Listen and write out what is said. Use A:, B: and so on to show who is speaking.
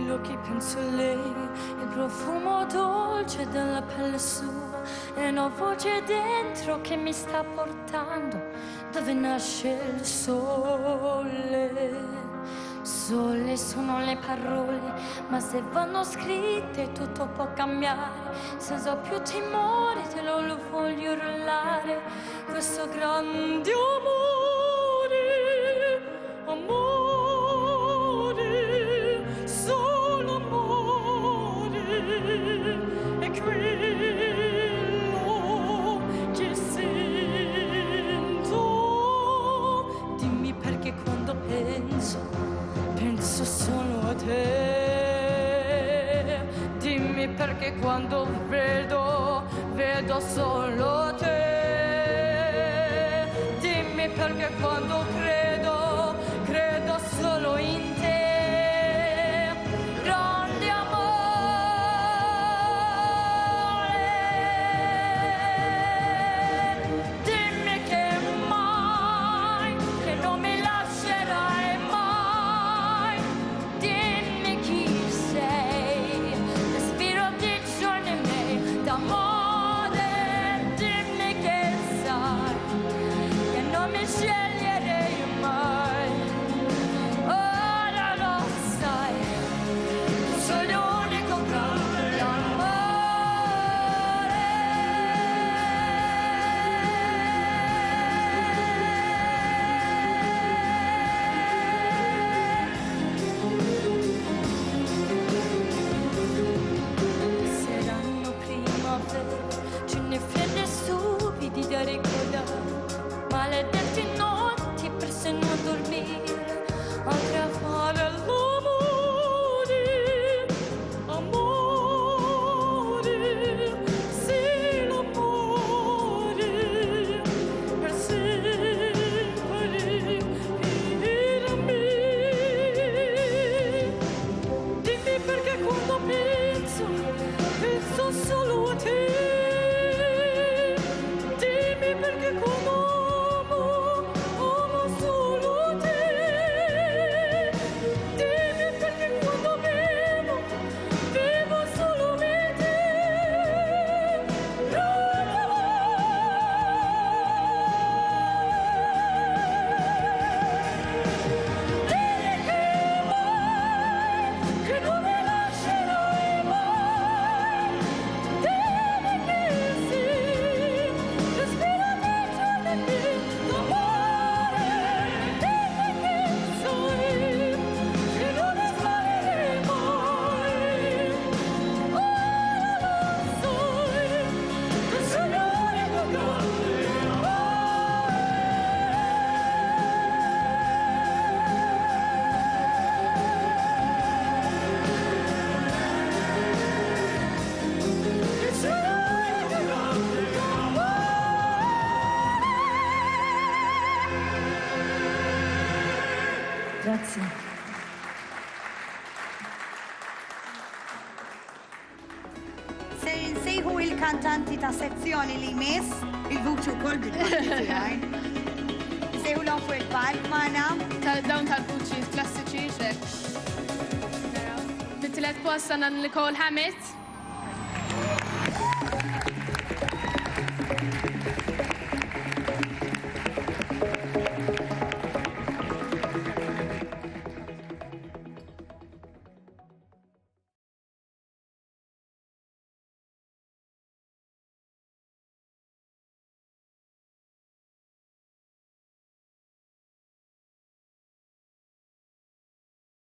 A: negli occhi penso a lei, il profumo dolce della pelle sua e una voce dentro che mi sta portando dove nasce il sole. Sole sono le parole, ma se vanno scritte tutto può cambiare. Senza più timore te lo voglio urlare, questo grande amore, solo amore, è quello che sento. Dimmi perché quando penso solo a te. Dimmi perché quando vedo solo te. Dimmi perché quando credo solo in te. Grande amore, dimmi che mai, che non mi lascerai mai. Dimmi chi sei, respiro di giorni miei d'amore. Dimmi che sai, che non mi sceglierei mai. Ora lo sai, sono l'unico grande amore. Saranno primavera, ce ne fredde stupidi da ricordare, maledetti notti perse non dormire, altre a fare l'amore, sì l'amore, per sempre finirmi. Dimmi perché quando penso solo a te. Dimmi perché quando amo solo te. Dimmi perché quando vivo solo in te. Dimmi che non mi lascerai mai. Dimmi che sì, respiro dentro di me d'amore. Dimmi che sai, che non mi sbaglierei mai. Ora lo sai, che sei l'unico grande che sei l'unico grande Grazie.
B: Se insejħu il-kantanti ta' sezzjoni li jmiss, il-vuċu kol bil-għaj. Sejħu l-om fuq il-palk maħna.
C: Dawn tal-vuċi klassiċi xek. Bit-tlet posta nan Nicole Hammett.